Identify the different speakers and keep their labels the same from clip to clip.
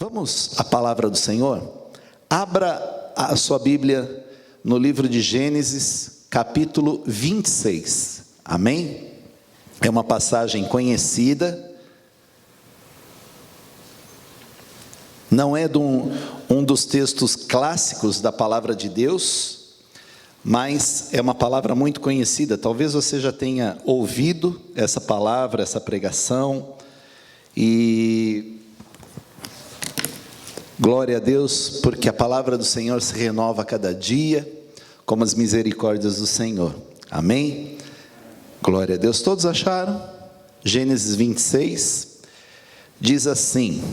Speaker 1: Vamos à palavra do Senhor? Abra a sua Bíblia no livro de Gênesis, capítulo 26. Amém? É uma passagem conhecida. Não é um dos textos clássicos da palavra de Deus, mas é uma palavra muito conhecida. Talvez você já tenha ouvido essa palavra, essa pregação, e glória a Deus, porque a palavra do Senhor se renova a cada dia, como as misericórdias do Senhor. Amém? Glória a Deus. Todos acharam? Gênesis 26 diz assim: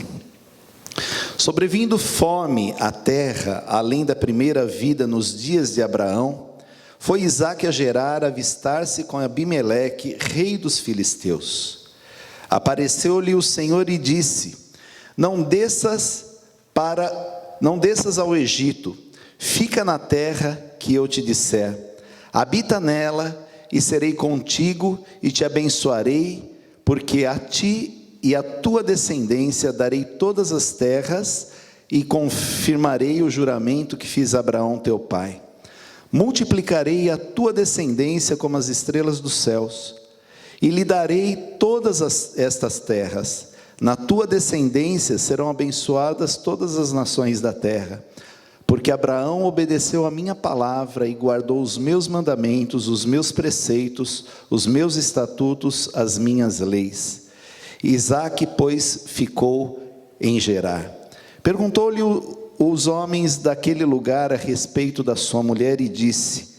Speaker 1: sobrevindo fome à terra, além da primeira vida nos dias de Abraão, foi Isaque a Gerar avistar-se com Abimeleque, rei dos filisteus. Apareceu-lhe o Senhor e disse: não desças ao Egito, fica na terra que eu te disser, habita nela, e serei contigo, e te abençoarei, porque a ti e à tua descendência darei todas as terras, e confirmarei o juramento que fiz a Abraão teu pai. Multiplicarei a tua descendência como as estrelas dos céus, e lhe darei todas estas terras. Na tua descendência serão abençoadas todas as nações da terra, porque Abraão obedeceu a minha palavra e guardou os meus mandamentos, os meus preceitos, os meus estatutos, as minhas leis. Isaque, pois, ficou em Gerar. Perguntou-lhe os homens daquele lugar a respeito da sua mulher e disse: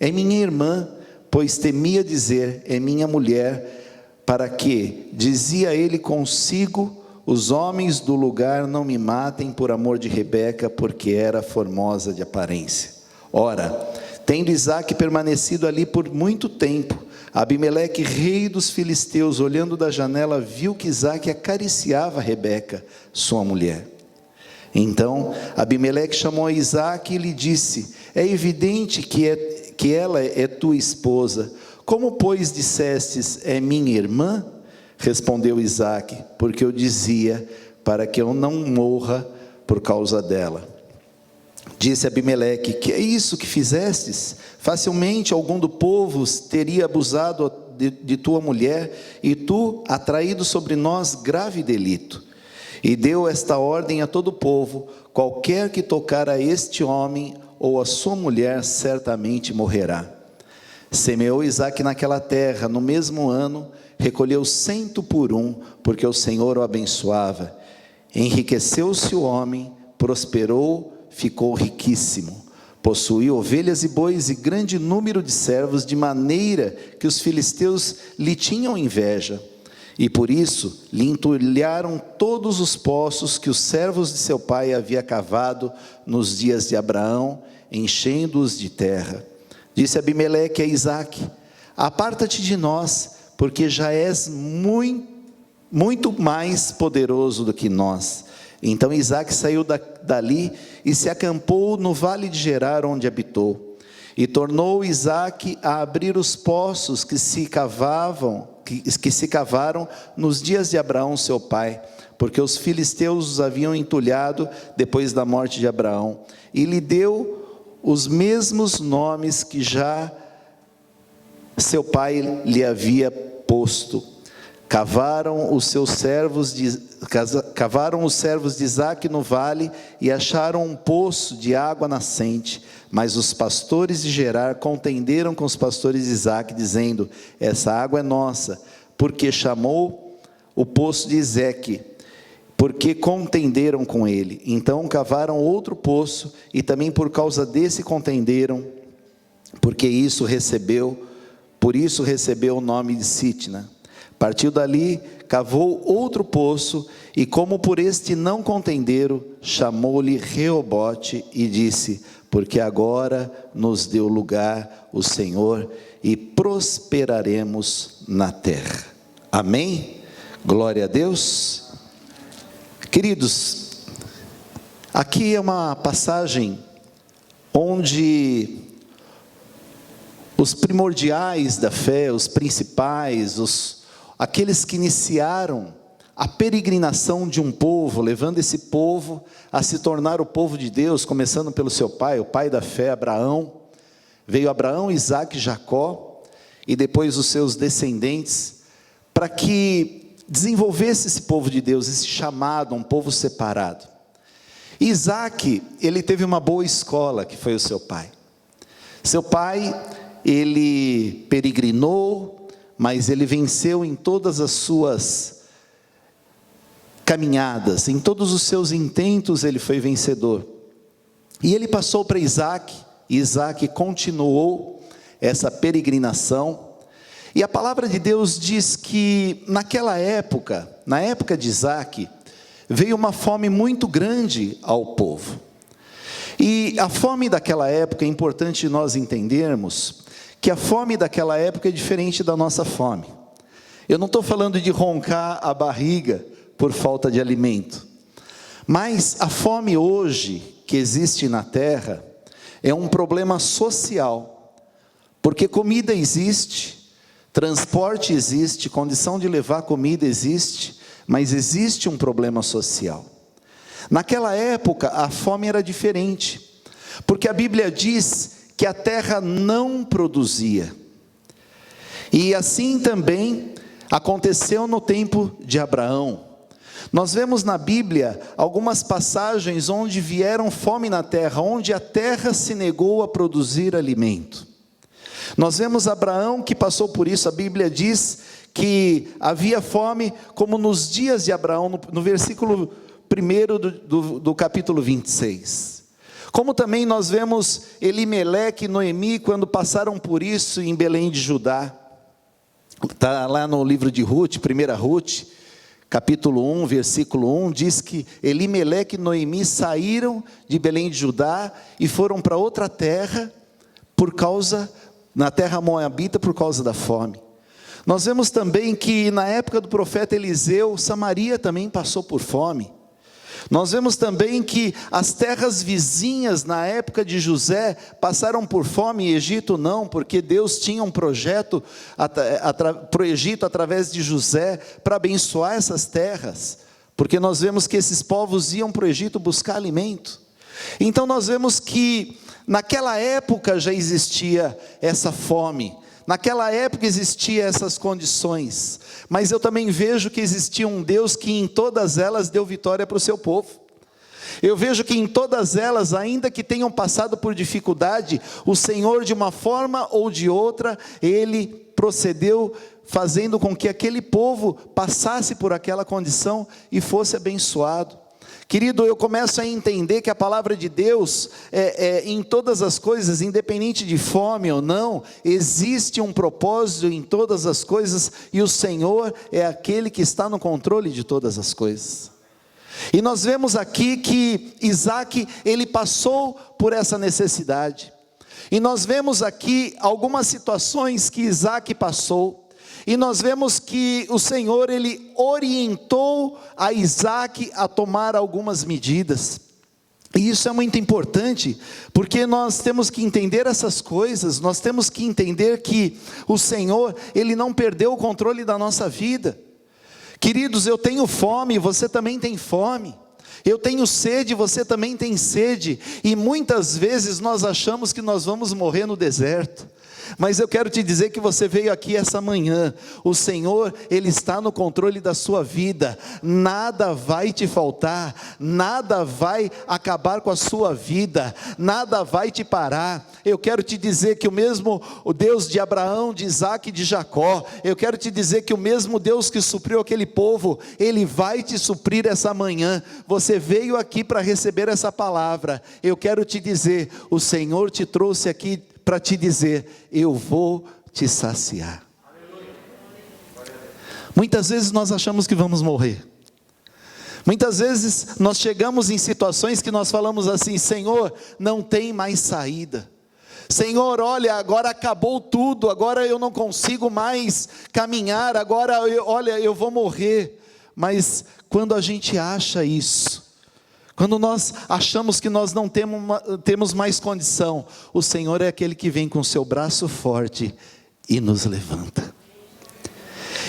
Speaker 1: é minha irmã, pois temia dizer, é minha mulher, para que, dizia ele consigo, os homens do lugar não me matem por amor de Rebeca, porque era formosa de aparência. Ora, tendo Isaque permanecido ali por muito tempo, Abimeleque, rei dos filisteus, olhando da janela, viu que Isaque acariciava Rebeca, sua mulher. Então Abimeleque chamou a Isaque e lhe disse: é evidente que ela é tua esposa. Como, pois, dissestes, é minha irmã? Respondeu Isaque: porque eu dizia, para que eu não morra por causa dela. Disse Abimeleque: que é isso que fizestes? Facilmente algum do povo teria abusado de tua mulher, e tu, atraído sobre nós grave delito. E deu esta ordem a todo o povo: qualquer que tocar a este homem ou a sua mulher, certamente morrerá. Semeou Isaque naquela terra, no mesmo ano, recolheu 100 por 1, porque o Senhor o abençoava. Enriqueceu-se o homem, prosperou, ficou riquíssimo. Possuía ovelhas e bois e grande número de servos, de maneira que os filisteus lhe tinham inveja. E por isso lhe entulharam todos os poços que os servos de seu pai haviam cavado nos dias de Abraão, enchendo-os de terra. Disse Abimeleque a Isaque: aparta-te de nós, porque já és muito mais poderoso do que nós. Então Isaque saiu dali e se acampou no vale de Gerar, onde habitou. E tornou Isaque a abrir os poços que se cavaram nos dias de Abraão seu pai, porque os filisteus os haviam entulhado depois da morte de Abraão, e lhe deu os mesmos nomes que já seu pai lhe havia posto. Cavaram os servos de Isaque no vale e acharam um poço de água nascente. Mas os pastores de Gerar contenderam com os pastores de Isaque, dizendo: essa água é nossa, porque chamou o poço de Ezeque, porque contenderam com ele. Então cavaram outro poço, e também por causa desse contenderam, por isso recebeu o nome de Sitna. Partiu dali, cavou outro poço, e como por este não contenderam, chamou-lhe Reobote, e disse: porque agora nos deu lugar o Senhor, e prosperaremos na terra. Amém? Glória a Deus. Queridos, aqui é uma passagem onde Os primordiais da fé, os principais, aqueles que iniciaram a peregrinação de um povo, levando esse povo a se tornar o povo de Deus, começando pelo seu pai, o pai da fé, Abraão. Veio Abraão, Isaque e Jacó, e depois os seus descendentes, para que desenvolvesse esse povo de Deus, esse chamado, um povo separado. Isaque, ele teve uma boa escola, que foi o seu pai. Seu pai, ele peregrinou, mas ele venceu em todas as suas caminhadas, em todos os seus intentos ele foi vencedor. E ele passou para Isaque, e Isaque continuou essa peregrinação. E a palavra de Deus diz que naquela época, na época de Isaque, veio uma fome muito grande ao povo. E a fome daquela época, é importante nós entendermos que a fome daquela época é diferente da nossa fome. Eu não estou falando de roncar a barriga por falta de alimento, mas a fome hoje que existe na terra é um problema social, porque comida existe, transporte existe, condição de levar comida existe, mas existe um problema social. Naquela época a fome era diferente, porque a Bíblia diz que a terra não produzia. E assim também aconteceu no tempo de Abraão. Nós vemos na Bíblia algumas passagens onde vieram fome na terra, onde a terra se negou a produzir alimento. Nós vemos Abraão que passou por isso. A Bíblia diz que havia fome como nos dias de Abraão, no versículo 1 do capítulo 26. Como também nós vemos Elimeleque e Noemi, quando passaram por isso em Belém de Judá. Está lá no livro de Ruth, 1 Ruth, capítulo 1, versículo 1, diz que Elimeleque e Noemi saíram de Belém de Judá e foram para outra terra, na terra moabita, por causa da fome. Nós vemos também que na época do profeta Eliseu, Samaria também passou por fome. Nós vemos também que as terras vizinhas na época de José passaram por fome, e Egito não, porque Deus tinha um projeto para o Egito através de José, para abençoar essas terras, porque nós vemos que esses povos iam para o Egito buscar alimento. Então nós vemos que naquela época já existia essa fome, naquela época existiam essas condições, mas eu também vejo que existia um Deus que em todas elas deu vitória para o seu povo. Eu vejo que em todas elas, ainda que tenham passado por dificuldade, o Senhor de uma forma ou de outra, Ele procedeu fazendo com que aquele povo passasse por aquela condição e fosse abençoado. Querido, eu começo a entender que a palavra de Deus, em todas as coisas, independente de fome ou não, existe um propósito em todas as coisas, e o Senhor é aquele que está no controle de todas as coisas. E nós vemos aqui que Isaque, ele passou por essa necessidade, e nós vemos aqui algumas situações que Isaque passou, e nós vemos que o Senhor, Ele orientou a Isaque a tomar algumas medidas. E isso é muito importante, porque nós temos que entender essas coisas, nós temos que entender que o Senhor, Ele não perdeu o controle da nossa vida. Queridos, eu tenho fome, você também tem fome. Eu tenho sede, você também tem sede. E muitas vezes nós achamos que nós vamos morrer no deserto. Mas eu quero te dizer que você veio aqui essa manhã, o Senhor, Ele está no controle da sua vida, nada vai te faltar, nada vai acabar com a sua vida, nada vai te parar. Eu quero te dizer que o Deus de Abraão, de Isaque e de Jacó, eu quero te dizer que o mesmo Deus que supriu aquele povo, Ele vai te suprir essa manhã. Você veio aqui para receber essa palavra. Eu quero te dizer, o Senhor te trouxe aqui para te dizer, eu vou te saciar. Muitas vezes nós achamos que vamos morrer. Muitas vezes nós chegamos em situações que nós falamos assim, Senhor, não tem mais saída. Senhor, olha, agora acabou tudo, agora eu não consigo mais caminhar, agora, olha, eu vou morrer. Mas quando a gente acha isso, Quando nós achamos que nós não temos mais condição, o Senhor é aquele que vem com o seu braço forte e nos levanta.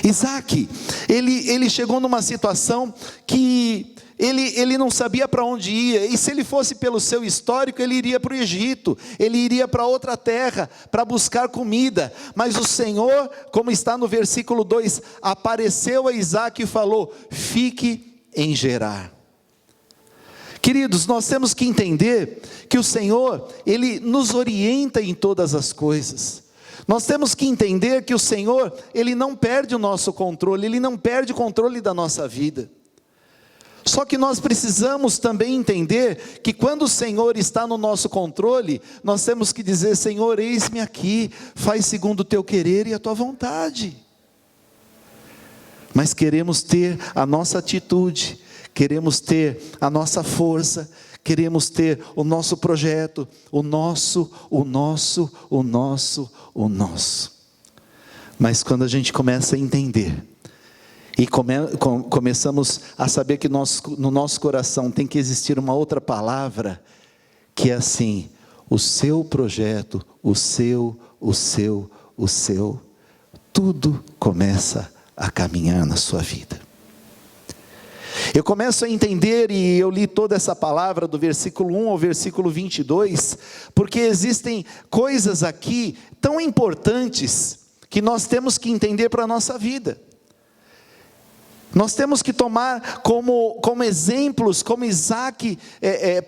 Speaker 1: Isaac, ele chegou numa situação que ele não sabia para onde ia, e se ele fosse pelo seu histórico, ele iria para o Egito, ele iria para outra terra, para buscar comida, mas o Senhor, como está no versículo 2, apareceu a Isaac e falou: fique em Gerar. Queridos, nós temos que entender que o Senhor, Ele nos orienta em todas as coisas. Nós temos que entender que o Senhor, Ele não perde o nosso controle, Ele não perde o controle da nossa vida. Só que nós precisamos também entender que quando o Senhor está no nosso controle, nós temos que dizer: Senhor, eis-me aqui, faz segundo o teu querer e a tua vontade. Mas queremos ter a nossa atitude, queremos ter a nossa força, queremos ter o nosso projeto, o nosso. Mas quando a gente começa a entender, e começamos a saber que no nosso coração tem que existir uma outra palavra, que é assim: o seu projeto, o seu, tudo começa a caminhar na sua vida. Eu começo a entender, e eu li toda essa palavra do versículo 1 ao versículo 22, porque existem coisas aqui tão importantes, que nós temos que entender para a nossa vida. Nós temos que tomar como exemplos, como Isaac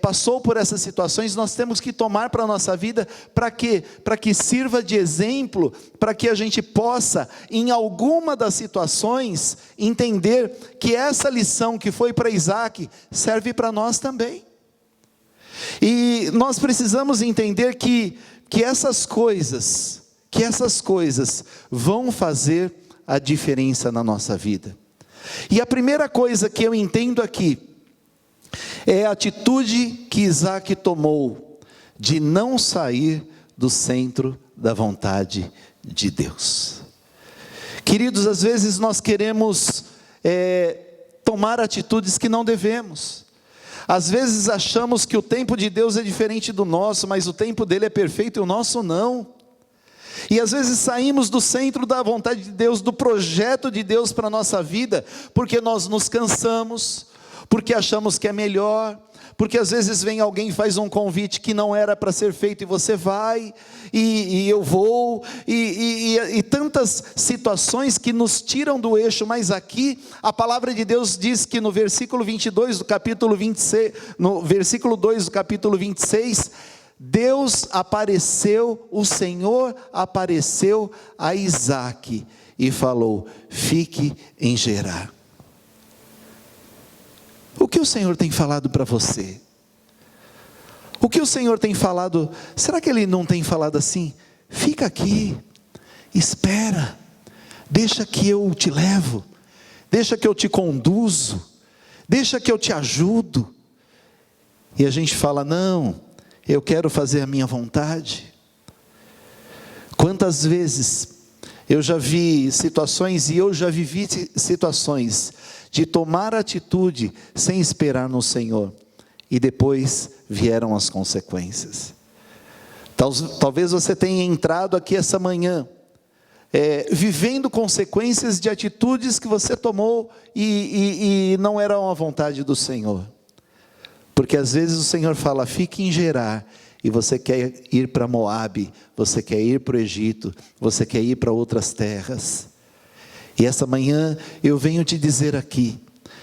Speaker 1: passou por essas situações, nós temos que tomar para a nossa vida, para quê? Para que sirva de exemplo, para que a gente possa, em alguma das situações, entender que essa lição que foi para Isaac, serve para nós também. E nós precisamos entender que essas coisas vão fazer a diferença na nossa vida. E a primeira coisa que eu entendo aqui, é a atitude que Isaac tomou, de não sair do centro da vontade de Deus. Queridos, às vezes nós queremos tomar atitudes que não devemos. Às vezes achamos que o tempo de Deus é diferente do nosso, mas o tempo dele é perfeito e o nosso não. E às vezes saímos do centro da vontade de Deus, do projeto de Deus para a nossa vida, porque nós nos cansamos, porque achamos que é melhor, porque às vezes vem alguém e faz um convite que não era para ser feito, e você vai, e eu vou, e tantas situações que nos tiram do eixo. Mas aqui a palavra de Deus diz que no versículo 22 do capítulo 26, no versículo 2 do capítulo 26, Deus apareceu, o Senhor apareceu a Isaac e falou: fique em Gerar. O que o Senhor tem falado para você? O que o Senhor tem falado? Será que Ele não tem falado assim? Fica aqui, espera, deixa que eu te levo, deixa que eu te conduzo, deixa que eu te ajudo. E a gente fala: não, eu quero fazer a minha vontade. Quantas vezes eu já vi situações, e eu já vivi situações, de tomar atitude sem esperar no Senhor, e depois vieram as consequências. Talvez você tenha entrado aqui essa manhã, vivendo consequências de atitudes que você tomou, e não eram a vontade do Senhor. Porque às vezes o Senhor fala: fique em Gerar, e você quer ir para Moabe, você quer ir para o Egito, você quer ir para outras terras. E essa manhã eu venho te dizer aqui,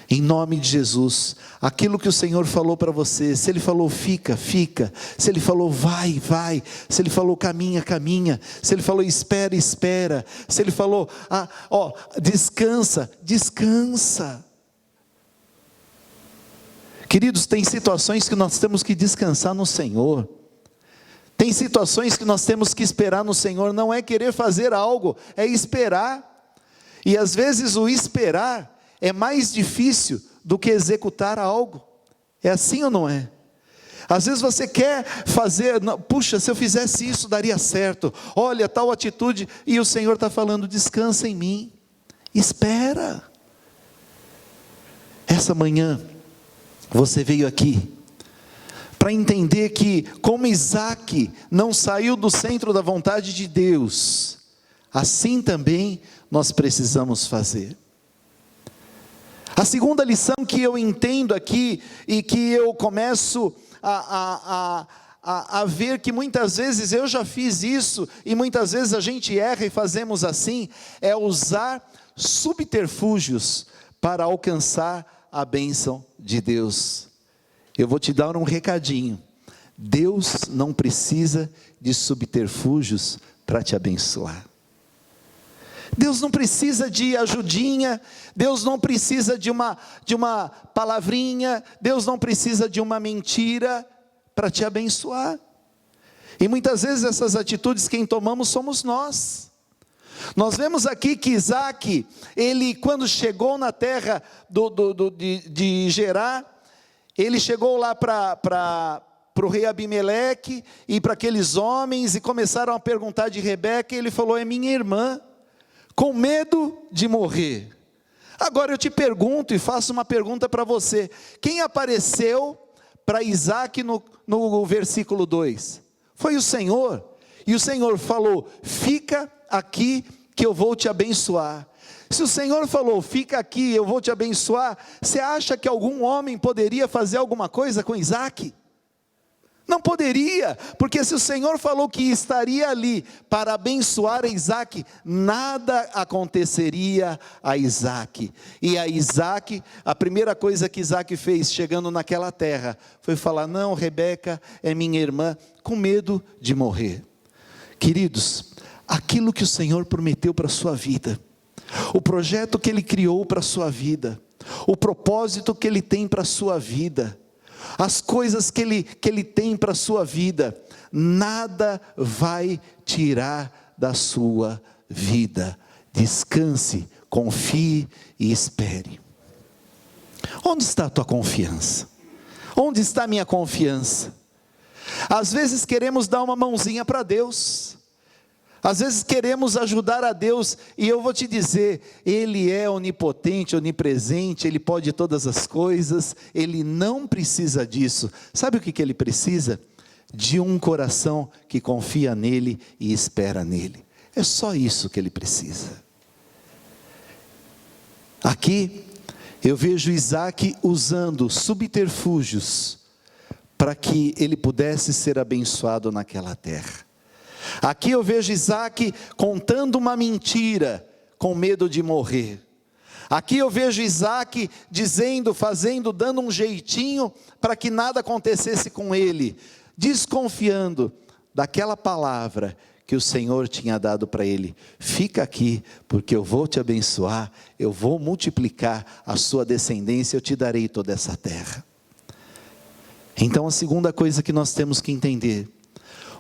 Speaker 1: em nome de Jesus, aquilo que o Senhor falou para você. Se Ele falou fica, fica. Se Ele falou vai, vai. Se Ele falou caminha, caminha. Se Ele falou espera, espera. Se Ele falou descansa, descansa. Queridos, tem situações que nós temos que descansar no Senhor. Tem situações que nós temos que esperar no Senhor. Não é querer fazer algo, é esperar. E às vezes o esperar é mais difícil do que executar algo. É assim ou não é? Às vezes você quer fazer, puxa, se eu fizesse isso daria certo. Olha, tal atitude, e o Senhor está falando: descansa em mim, espera. Essa manhã Você veio aqui para entender que, como Isaac não saiu do centro da vontade de Deus, assim também nós precisamos fazer. A segunda lição que eu entendo aqui, e que eu começo a ver que muitas vezes eu já fiz isso, e muitas vezes a gente erra e fazemos assim, é usar subterfúgios para alcançar a bênção de Deus. Eu vou te dar um recadinho: Deus não precisa de subterfúgios para te abençoar. Deus não precisa de ajudinha, Deus não precisa de uma palavrinha, Deus não precisa de uma mentira para te abençoar. E muitas vezes essas atitudes quem tomamos somos nós. Nós vemos aqui que Isaac, ele quando chegou na terra de Gerar, ele chegou lá para o rei Abimeleque e para aqueles homens, e começaram a perguntar de Rebeca, e ele falou: é minha irmã, com medo de morrer. Agora eu te pergunto e faço uma pergunta para você: quem apareceu para Isaac no versículo 2? Foi o Senhor, e o Senhor falou: fica aqui que eu vou te abençoar. Se o Senhor falou: fica aqui, eu vou te abençoar, você acha que algum homem poderia fazer alguma coisa com Isaac? Não poderia, porque se o Senhor falou que estaria ali para abençoar Isaac, nada aconteceria a Isaac. E a Isaac, a primeira coisa que Isaac fez chegando naquela terra, foi falar: não, Rebeca é minha irmã, com medo de morrer. Queridos, aquilo que o Senhor prometeu para a sua vida, o projeto que Ele criou para a sua vida, o propósito que Ele tem para a sua vida, as coisas que Ele tem para a sua vida, nada vai tirar da sua vida. Descanse, confie e espere. Onde está a tua confiança? Onde está a minha confiança? Às vezes queremos dar uma mãozinha para Deus, às vezes queremos ajudar a Deus, e eu vou te dizer, Ele é onipotente, onipresente, Ele pode todas as coisas, Ele não precisa disso. Sabe o que Ele precisa? De um coração que confia nele e espera nele. É só isso que Ele precisa. Aqui eu vejo Isaac usando subterfúgios para que ele pudesse ser abençoado naquela terra. Aqui eu vejo Isaac contando uma mentira, com medo de morrer. Aqui eu vejo Isaac dizendo, fazendo, dando um jeitinho, para que nada acontecesse com ele, desconfiando daquela palavra que o Senhor tinha dado para ele: fica aqui, porque eu vou te abençoar, eu vou multiplicar a sua descendência, eu te darei toda essa terra. Então a segunda coisa que nós temos que entender: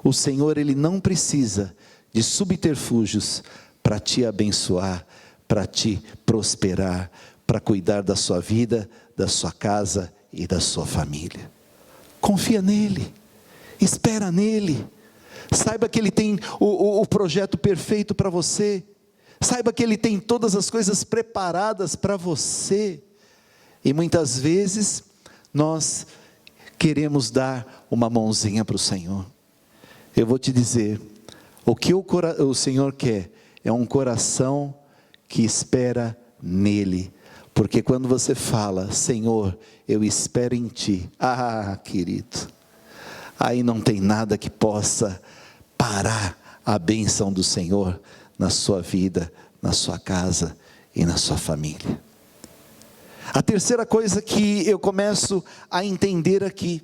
Speaker 1: o Senhor, Ele não precisa de subterfúgios para te abençoar, para te prosperar, para cuidar da sua vida, da sua casa e da sua família. Confia nele, espera nele, saiba que Ele tem o projeto perfeito para você, saiba que Ele tem todas as coisas preparadas para você. E muitas vezes nós queremos dar uma mãozinha para o Senhor. Eu vou te dizer, o que o Senhor quer é um coração que espera nele, porque quando você fala: Senhor, eu espero em Ti, querido, aí não tem nada que possa parar a bênção do Senhor na sua vida, na sua casa e na sua família. A terceira coisa que eu começo a entender aqui,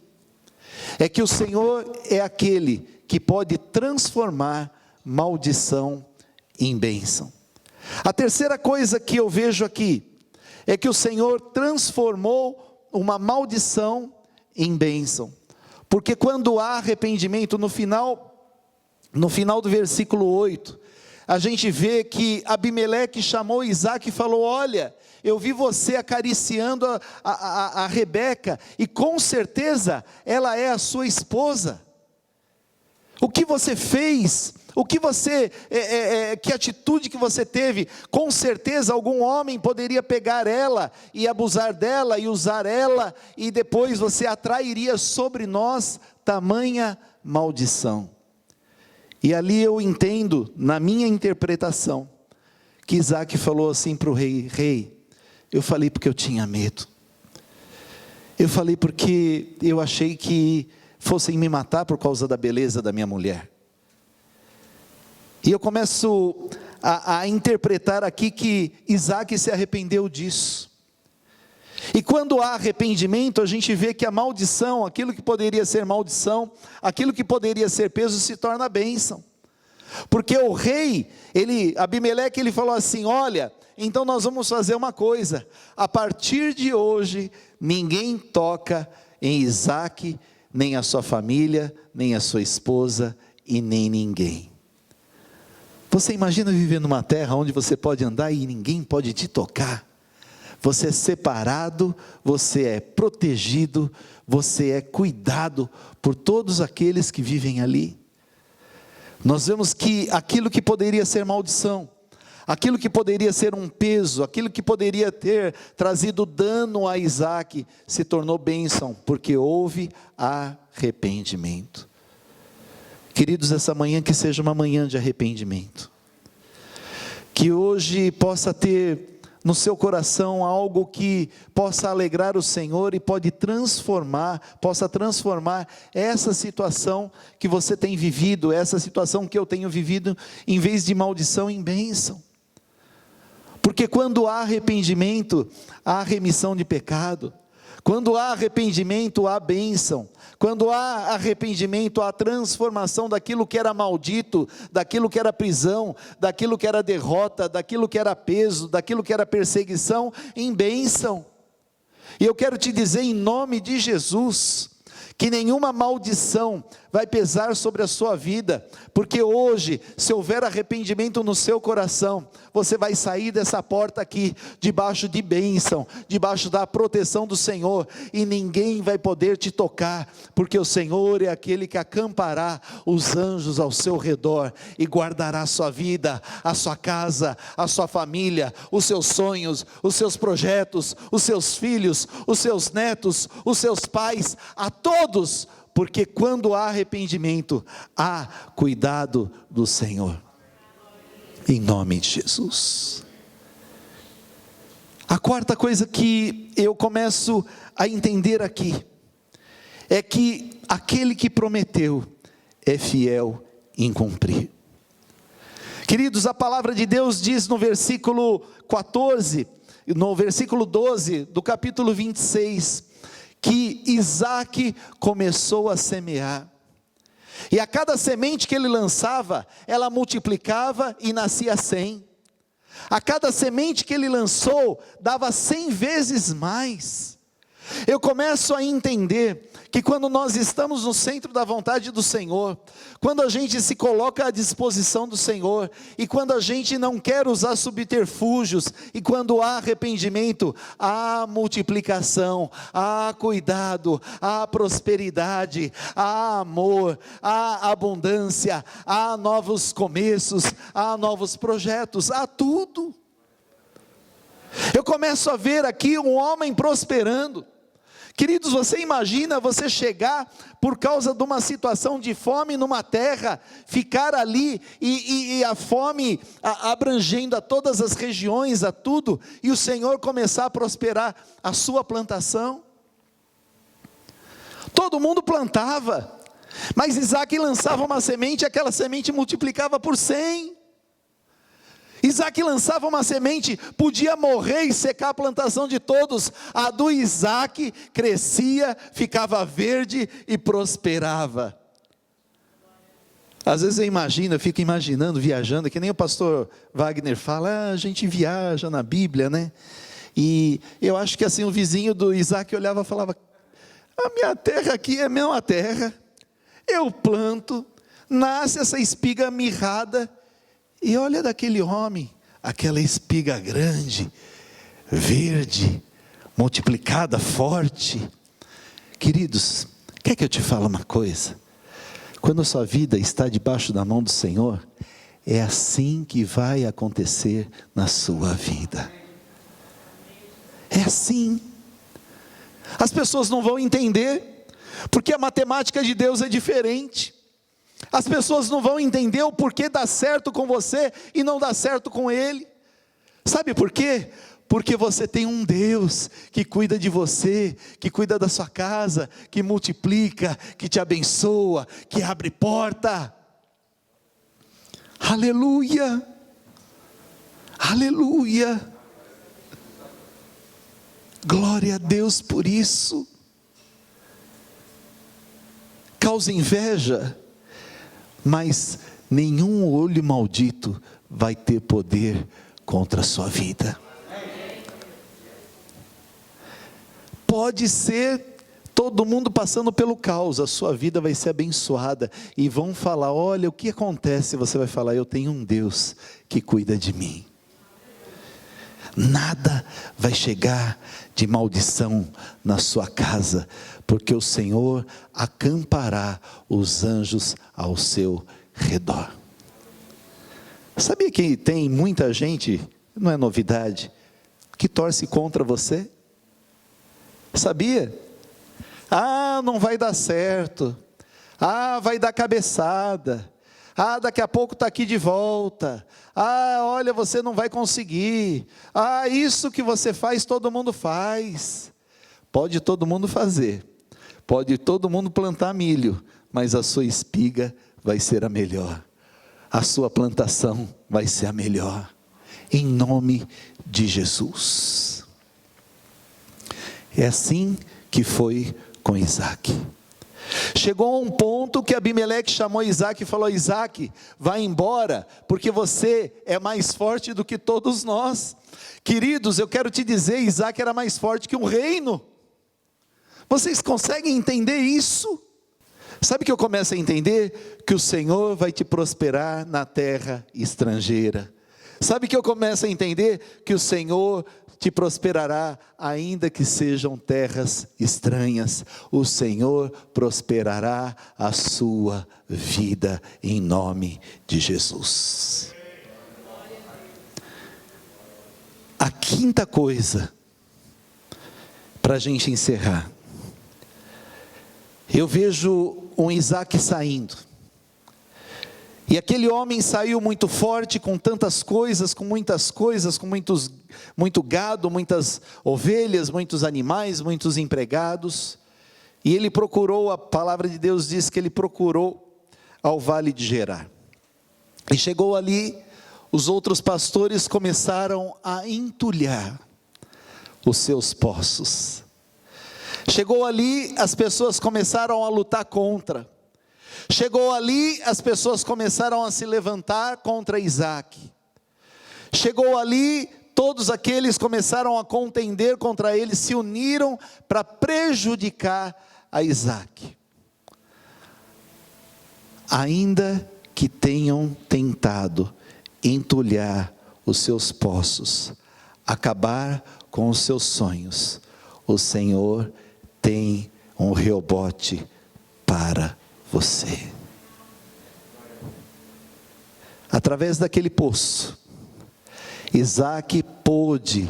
Speaker 1: é que o Senhor é aquele que pode transformar maldição em bênção. A terceira coisa que eu vejo aqui, é que o Senhor transformou uma maldição em bênção, porque quando há arrependimento, no final do versículo 8, a gente vê que Abimeleque chamou Isaac e falou: olha, eu vi você acariciando a Rebeca, e com certeza ela é a sua esposa. O que você fez, que atitude que você teve, com certeza algum homem poderia pegar ela e abusar dela e usar ela, e depois você atrairia sobre nós tamanha maldição. E ali eu entendo, na minha interpretação, que Isaac falou assim para o rei: rei, eu falei porque eu tinha medo, eu falei porque eu achei que fossem me matar por causa da beleza da minha mulher. E eu começo a interpretar aqui que Isaac se arrependeu disso. E quando há arrependimento, a gente vê que a maldição, aquilo que poderia ser maldição, aquilo que poderia ser peso, se torna bênção. Porque o rei, Abimeleque, ele falou assim: olha, então nós vamos fazer uma coisa, a partir de hoje, ninguém toca em Isaac, nem a sua família, nem a sua esposa, e nem ninguém. Você imagina viver numa terra onde você pode andar e ninguém pode te tocar? Você é separado, você é protegido, você é cuidado por todos aqueles que vivem ali. Nós vemos que aquilo que poderia ser maldição, aquilo que poderia ser um peso, aquilo que poderia ter trazido dano a Isaac, se tornou bênção, porque houve arrependimento. Queridos, essa manhã que seja uma manhã de arrependimento, que hoje possa ter no seu coração algo que possa alegrar o Senhor e possa transformar essa situação que você tem vivido, essa situação que eu tenho vivido, em vez de maldição, em bênção. Porque quando há arrependimento, há remissão de pecado. Quando há arrependimento, há bênção. Quando há arrependimento, há transformação daquilo que era maldito, daquilo que era prisão, daquilo que era derrota, daquilo que era peso, daquilo que era perseguição, em bênção. E eu quero te dizer, em nome de Jesus, que nenhuma maldição vai pesar sobre a sua vida, porque hoje, se houver arrependimento no seu coração, você vai sair dessa porta aqui, debaixo de bênção, debaixo da proteção do Senhor, e ninguém vai poder te tocar, porque o Senhor é aquele que acampará os anjos ao seu redor, e guardará a sua vida, a sua casa, a sua família, os seus sonhos, os seus projetos, os seus filhos, os seus netos, os seus pais, a todos, porque quando há arrependimento, há cuidado do Senhor, em nome de Jesus. A quarta coisa que eu começo a entender aqui, é que aquele que prometeu, é fiel em cumprir. Queridos, a palavra de Deus diz no versículo 14, no versículo 12, do capítulo 26, que Isaac começou a semear, e a cada semente que ele lançava, ela multiplicava e nascia 100, a cada semente que ele lançou, dava 100 vezes mais. Eu começo a entender que quando nós estamos no centro da vontade do Senhor, quando a gente se coloca à disposição do Senhor, e quando a gente não quer usar subterfúgios, e quando há arrependimento, há multiplicação, há cuidado, há prosperidade, há amor, há abundância, há novos começos, há novos projetos, há tudo. Eu começo a ver aqui um homem prosperando. Queridos, você imagina você chegar por causa de uma situação de fome numa terra, ficar ali e a fome abrangendo a todas as regiões, a tudo, e o Senhor começar a prosperar a sua plantação? Todo mundo plantava, mas Isaac lançava uma semente, aquela semente multiplicava por 100. Isaac lançava uma semente, podia morrer e secar a plantação de todos, a do Isaac crescia, ficava verde e prosperava. Às vezes eu fico imaginando, viajando, que nem o pastor Wagner fala, a gente viaja na Bíblia, né? E eu acho que assim, o vizinho do Isaac olhava e falava, a minha terra aqui é a mesma terra, eu planto, nasce essa espiga mirrada, e olha daquele homem, aquela espiga grande, verde, multiplicada, forte. Queridos, quer que eu te fale uma coisa? Quando a sua vida está debaixo da mão do Senhor, é assim que vai acontecer na sua vida. É assim. As pessoas não vão entender, porque a matemática de Deus é diferente. As pessoas não vão entender o porquê dá certo com você e não dá certo com ele. Sabe por quê? Porque você tem um Deus que cuida de você, que cuida da sua casa, que multiplica, que te abençoa, que abre porta. Aleluia! Aleluia! Glória a Deus por isso. Causa inveja, mas nenhum olho maldito vai ter poder contra a sua vida. Pode ser todo mundo passando pelo caos, a sua vida vai ser abençoada, e vão falar, olha, o que acontece? Você vai falar, eu tenho um Deus que cuida de mim. Nada vai chegar de maldição na sua casa, porque o Senhor acampará os anjos ao seu redor. Sabia que tem muita gente, não é novidade, que torce contra você? Sabia? Ah, não vai dar certo. Ah, vai dar cabeçada. Ah, daqui a pouco está aqui de volta. Ah, olha, você não vai conseguir. Ah, isso que você faz, todo mundo faz. Pode todo mundo fazer. Pode todo mundo plantar milho, mas a sua espiga vai ser a melhor. A sua plantação vai ser a melhor. Em nome de Jesus. É assim que foi com Isaac. Chegou a um ponto que Abimeleque chamou Isaac e falou, Isaac, vai embora, porque você é mais forte do que todos nós. Queridos, eu quero te dizer, Isaac era mais forte que um reino. Vocês conseguem entender isso? Sabe o que eu começo a entender? Que o Senhor vai te prosperar na terra estrangeira. Sabe o que eu começo a entender? Que o Senhor te prosperará, ainda que sejam terras estranhas. O Senhor prosperará a sua vida, em nome de Jesus. A quinta coisa, para a gente encerrar. Eu vejo um Isaac saindo. E aquele homem saiu muito forte, com tantas coisas, com muitas coisas, com muito gado, muitas ovelhas, muitos animais, muitos empregados. E ele procurou, a palavra de Deus diz que ele procurou ao vale de Gerar. E chegou ali, os outros pastores começaram a entulhar os seus poços. Chegou ali, as pessoas começaram a lutar contra. Chegou ali, as pessoas começaram a se levantar contra Isaac. Chegou ali, todos aqueles começaram a contender contra ele, se uniram para prejudicar a Isaac. Ainda que tenham tentado entulhar os seus poços, acabar com os seus sonhos, o Senhor tem um Reobote para você. Através daquele poço, Isaac pôde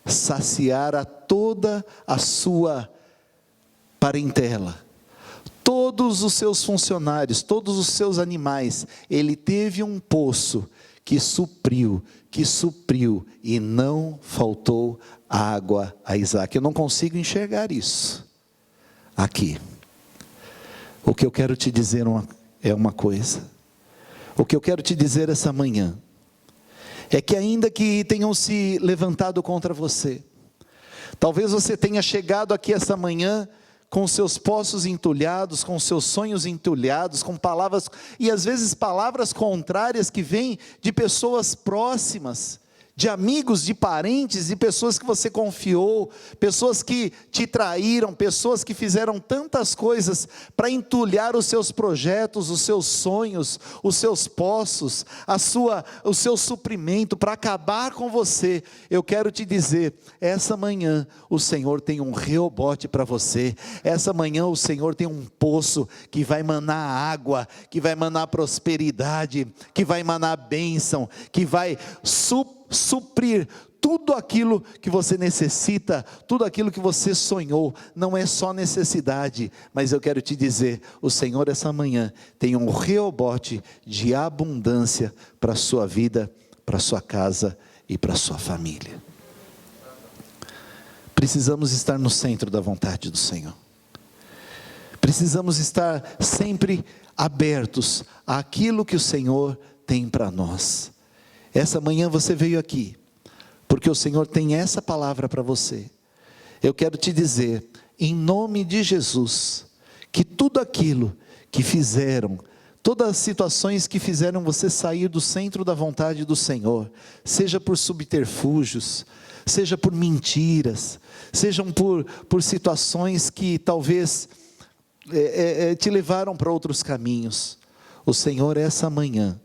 Speaker 1: saciar a toda a sua parentela, todos os seus funcionários, todos os seus animais. Ele teve um poço que supriu e não faltou água a Isaac. Eu não consigo enxergar isso aqui. O que eu quero te dizer é uma coisa. O que eu quero te dizer essa manhã é que, ainda que tenham se levantado contra você, talvez você tenha chegado aqui essa manhã com seus poços entulhados, com seus sonhos entulhados, com palavras, e às vezes palavras contrárias que vêm de pessoas próximas, de amigos, de parentes, de pessoas que você confiou, pessoas que te traíram, pessoas que fizeram tantas coisas para entulhar os seus projetos, os seus sonhos, os seus poços, o seu suprimento, para acabar com você. Eu quero te dizer, essa manhã o Senhor tem um Reobote para você, essa manhã o Senhor tem um poço que vai manar água, que vai manar prosperidade, que vai manar bênção, que vai suprir tudo aquilo que você necessita, tudo aquilo que você sonhou. Não é só necessidade, mas eu quero te dizer, o Senhor essa manhã tem um Reobote de abundância para a sua vida, para a sua casa e para a sua família. Precisamos estar no centro da vontade do Senhor, precisamos estar sempre abertos àquilo que o Senhor tem para nós. Essa manhã você veio aqui, porque o Senhor tem essa palavra para você. Eu quero te dizer, em nome de Jesus, que tudo aquilo que fizeram, todas as situações que fizeram você sair do centro da vontade do Senhor, seja por subterfúgios, seja por mentiras, sejam por situações que talvez te levaram para outros caminhos, o Senhor essa manhã,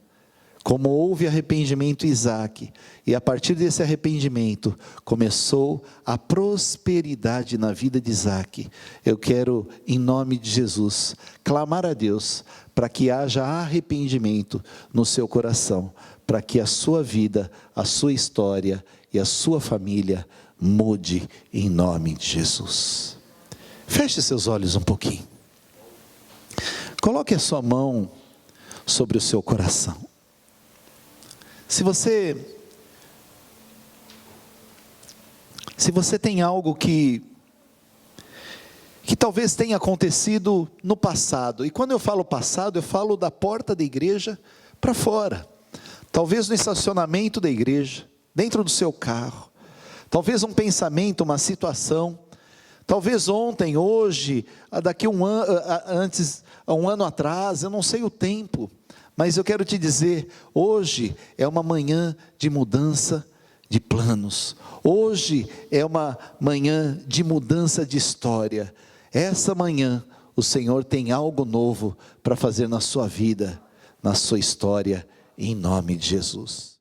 Speaker 1: como houve arrependimento em Isaac, e a partir desse arrependimento, começou a prosperidade na vida de Isaac. Eu quero, em nome de Jesus, clamar a Deus, para que haja arrependimento no seu coração, para que a sua vida, a sua história e a sua família mude em nome de Jesus. Feche seus olhos um pouquinho, coloque a sua mão sobre o seu coração. Se você tem algo que talvez tenha acontecido no passado, e quando eu falo passado, eu falo da porta da igreja para fora, talvez no estacionamento da igreja, dentro do seu carro, talvez um pensamento, uma situação, talvez ontem, hoje, daqui um ano atrás, eu não sei o tempo, mas eu quero te dizer, hoje é uma manhã de mudança de planos, hoje é uma manhã de mudança de história. Essa manhã o Senhor tem algo novo para fazer na sua vida, na sua história, em nome de Jesus.